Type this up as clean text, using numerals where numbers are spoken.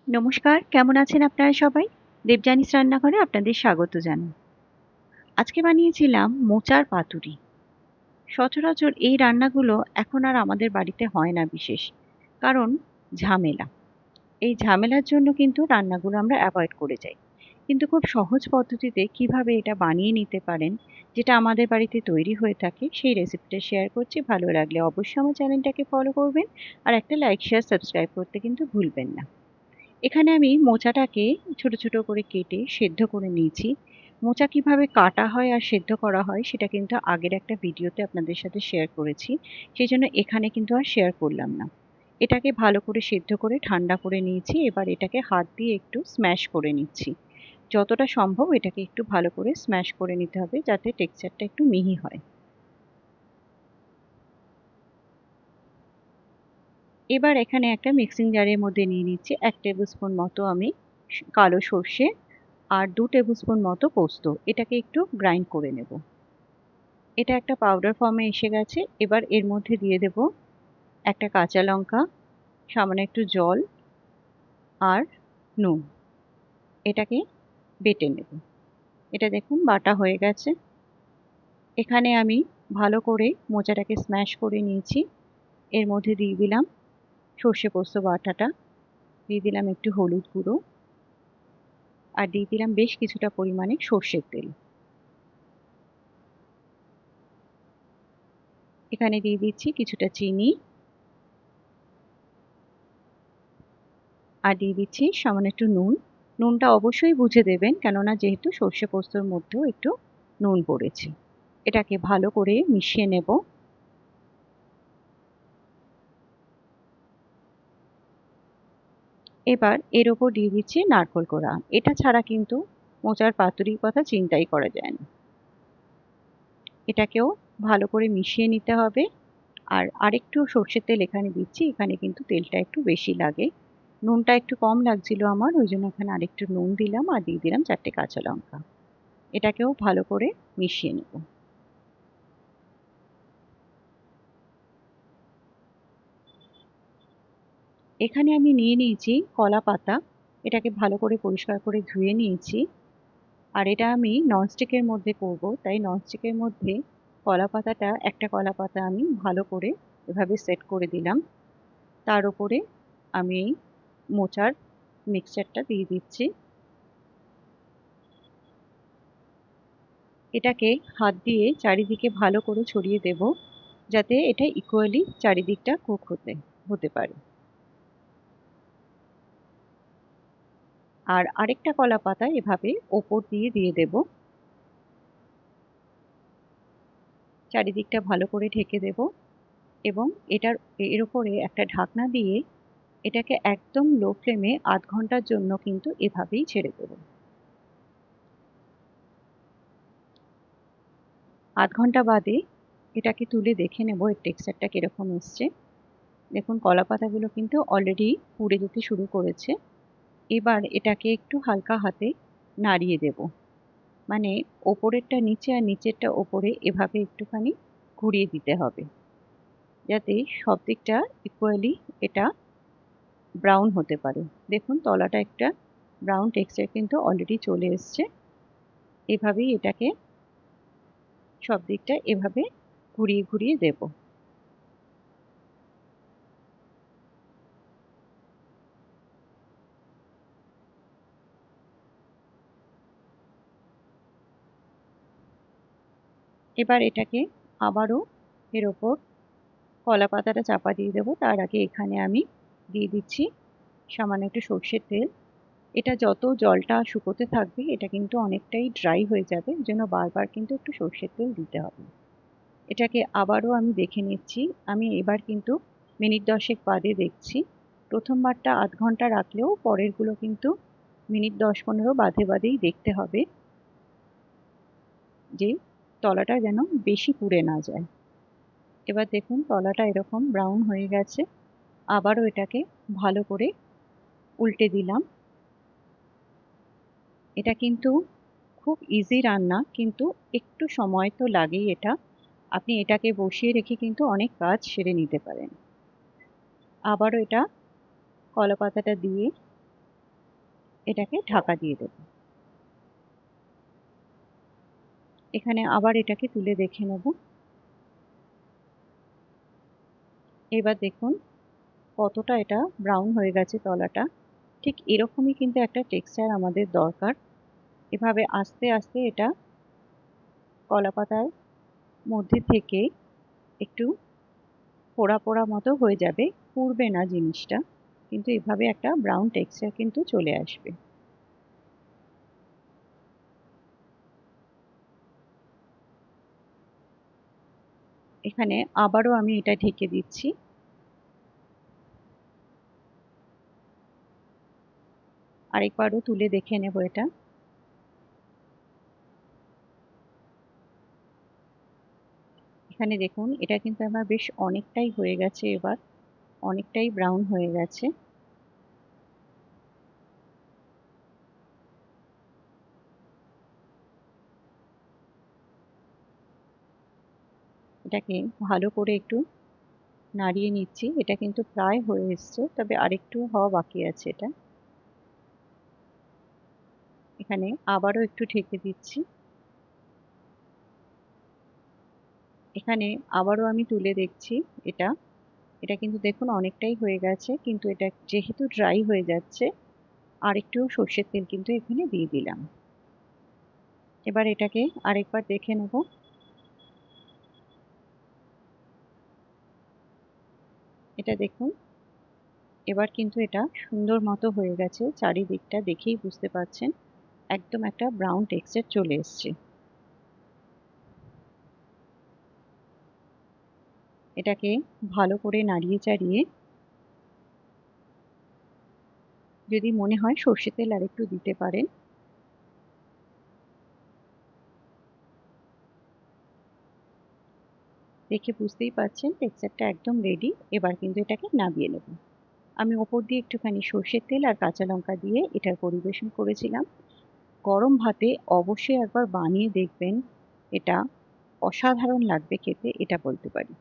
নমস্কার, কেমন আছেন আপনারা সবাই? দেবযানীস রান্নাঘরে আপনাদের স্বাগত জানাই। আজকে বানিয়েছিলাম মোচার পাতুরি। সচরাচর এই রান্নাগুলো এখন আর আমাদের বাড়িতে হয় না বিশেষ। কারণ ঝামেলা। এই ঝামেলার জন্য কিন্তু রান্নাগুলো আমরা অ্যাভয়েড করে যাই। কিন্তু খুব সহজ পদ্ধতিতে কিভাবে এটা বানিয়ে নিতে পারেন, যেটা আমাদের বাড়িতে তৈরি হয়ে থাকে, সেই রেসিপিটা শেয়ার করছি। ভালো লাগলে অবশ্যই আমার চ্যানেলটাকে ফলো করবেন। আর একটা লাইক, শেয়ার, সাবস্ক্রাইব করতে কিন্তু ভুলবেন না। এখানে আমি মোচাটাকে ছোট ছোট করে কেটে সেদ্ধ করে নিয়েছি। মোচা কিভাবে কাটা হয় আর সেদ্ধ করা হয় সেটা কিন্তু আগের একটা ভিডিওতে আপনাদের সাথে শেয়ার করেছি। সেই জন্য এখানে কিন্তু আর শেয়ার করলাম না। এটাকে ভালো করে সেদ্ধ করে ঠান্ডা করে নিয়েছি। এবার এটাকে হাত দিয়ে একটু স্ম্যাশ করে নিচ্ছি। যতটা সম্ভব এটাকে একটু ভালো করে স্ম্যাশ করে নিতে হবে যাতে টেক্সচারটা একটু মিহি হয়। এবার এখানে একটা মিক্সিং জারের মধ্যে নিয়ে নিচ্ছি 1 টেবিল স্পুন মতো আমি কালো সর্ষে আর 2 টেবিল স্পুন মতো পোস্ত। এটাকে একটু গ্রাইন্ড করে নেব। এটা একটা পাউডার ফর্মে এসে গেছে। এবার এর মধ্যে দিয়ে দেব একটা কাঁচা লঙ্কা, সামান্য একটু জল আর নুন। এটাকে বেটে নেব। এটা দেখুন বাটা হয়ে গেছে। এখানে আমি ভালো করে মোচাটাকে স্ম্যাশ করে নিয়েছি। এর মধ্যে দিয়ে দিলাম সর্ষে পোস্ত বাটাটা, দিয়ে দিলাম একটু হলুদ গুঁড়ো আর দিয়ে দিলাম বেশ কিছুটা পরিমাণে সর্ষের তেল। এখানে দিয়ে দিচ্ছি কিছুটা চিনি আর দিয়ে দিচ্ছি সামান্য একটু নুন। নুনটা অবশ্যই বুঝে দেবেন, কেননা যেহেতু সর্ষে পোস্তর মধ্যেও একটু নুন পড়েছে। এটাকে ভালো করে মিশিয়ে নেব। এবার এর ওপর দিয়ে দিচ্ছি নারকোল কোড়া। এটা ছাড়া কিন্তু মোচার পাতুরির কথা চিন্তাই করা যায় না। এটাকেও ভালো করে মিশিয়ে নিতে হবে। আর আরেকটু সর্ষের তেল এখানে দিচ্ছি। এখানে কিন্তু তেলটা একটু বেশি লাগে। নুনটা একটু কম লাগছিল আমার, ওই জন্য এখানে আরেকটু নুন দিলাম আর দিয়ে দিলাম 4টে কাঁচা লঙ্কা। এটাকেও ভালো করে মিশিয়ে নেব। এখানে আমি নিয়ে নিয়েছি কলা পাতা। এটাকে ভালো করে পরিষ্কার করে ধুয়ে নিয়েছি। আর এটা আমি ননস্টিকের মধ্যে করব, তাই ননস্টিকের মধ্যে কলা পাতাটা, একটা কলা পাতা আমি ভালো করে এভাবে সেট করে দিলাম। তার উপরে আমি মোচার মিক্সচারটা দিয়ে দিচ্ছি। এটাকে হাত দিয়ে চারিদিকে ভালো করে ছড়িয়ে দেব, যাতে এটা ইকুয়ালি চারিদিকটা কুক হতে পারে। আর আরেকটা কলা পাতা এভাবে ওপর দিয়ে দিয়ে দেব। চারিদিকটা ভালো করে ঢেকে দেব এবং এর উপরে একটা ঢাকনা দিয়ে এটাকে একদম লো ফ্লেমে ০.৫ ঘন্টার জন্য কিন্তু এভাবেই ছেড়ে দেব। ০.৫ ঘন্টা বাদে এটাকে তুলে দেখে নেব এর টেক্সচারটা কিরকম এসছে। দেখুন কলা পাতাগুলো কিন্তু অলরেডি পুড়ে যেতে শুরু করেছে। এবার এটাকে একটু হালকা হাতে নাড়িয়ে দেব। মানে ওপরেরটা নিচে আর নিচেরটা ওপরে এভাবে একটুখানি ঘুরিয়ে দিতে হবে, যাতে সব দিকটা ইকুয়ালি এটা ব্রাউন হতে পারে। দেখুন তলাটা একটা ব্রাউন টেক্সচার কিন্তু অলরেডি চলে এসছে। এভাবেই এটাকে সব দিকটা এভাবে ঘুরিয়ে ঘুরিয়ে দেব। এবার এটাকে আবারও এর ওপর কলা পাতাটা চাপা দিয়ে দেবো। তার আগে এখানে আমি দিয়ে দিচ্ছি সামান্য একটু সর্ষের তেল। এটা যত জলটা শুকোতে থাকবে এটা কিন্তু অনেকটাই ড্রাই হয়ে যাবে, এই জন্য বারবার কিন্তু একটু সর্ষের তেল দিতে হবে। এটাকে আবারও আমি দেখে নিচ্ছি। আমি এবার কিন্তু মিনিট 10 বাদে দেখছি। প্রথমবারটা ০.৫ ঘন্টা রাখলেও পরেরগুলো কিন্তু মিনিট 10-15 বাদে বাদেই দেখতে হবে, যে তলাটা যেন বেশি পুড়ে না যায়। এবার দেখুন তলাটা এরকম ব্রাউন হয়ে গেছে। আবারও এটাকে ভালো করে উল্টে দিলাম। এটা কিন্তু খুব ইজি রান্না, কিন্তু একটু সময় তো লাগেই এটা। আপনি এটাকে বসিয়ে রেখে কিন্তু অনেক কাজ সেরে নিতে পারেন। আবারও এটা কলা পাতাটা দিয়ে এটাকে ঢাকা দিয়ে দেব। এখানে আবার এটাকে তুলে দেখে নেব। এবার দেখুন কতটা এটা ব্রাউন হয়ে গেছে তলাটা। ঠিক এরকমই কিন্তু একটা টেক্সচার আমাদের দরকার। এভাবে আস্তে আস্তে এটা কলাপাতার মধ্যে থেকে একটু পোড়া পোড়া মতো হয়ে যাবে, পুড়বে না জিনিসটা, কিন্তু এভাবে একটা ব্রাউন টেক্সচার কিন্তু চলে আসবে। এখানে আবারও আমি এটা ঢেকে দিচ্ছি। আরেকবারও তুলে দেখে নেব এটা। এখানে দেখুন এটা কিন্তু আমার বেশ অনেকটাই হয়ে গেছে, এবার অনেকটাই ব্রাউন হয়ে গেছে। এটাকে ভালো করে একটু নাড়িয়ে নিচ্ছি। এটা কিন্তু প্রায় হয়ে এসছে, তবে আরেকটু হওয়া বাকি আছে এটা। এখানে আবারও একটু ঢেকে দিচ্ছি। এখানে আবারও আমি তুলে দেখছি এটা। এটা কিন্তু দেখুন অনেকটাই হয়ে গেছে, কিন্তু এটা যেহেতু ড্রাই হয়ে যাচ্ছে আর একটু সর্ষের তেল কিন্তু এখানে দিয়ে দিলাম। এবার এটাকে আরেকবার দেখে নেব। এটা দেখুন এবার কিন্তু এটা সুন্দর মতো হয়ে গেছে, চারিদিকটা দেখেই বুঝতে পারছেন একদম একটা ব্রাউন টেক্সচার চলে এসছে। এটাকে ভালো করে নাড়িয়ে চাড়িয়ে, যদি মনে হয় সর্ষের তেল আর একটু দিতে পারেন। দেখে বুঝতেই পারছেন টেক্সচারটা একদম রেডি। এবার কিন্তু এটাকে নামিয়ে নেব। আমি ওপর দিয়ে একটুখানি সর্ষের তেল আর কাঁচা লঙ্কা দিয়ে এটার পরিবেশন করেছিলাম। গরম ভাতে অবশ্যই একবার বানিয়ে দেখবেন, এটা অসাধারণ লাগবে খেতে, এটা বলতে পারি।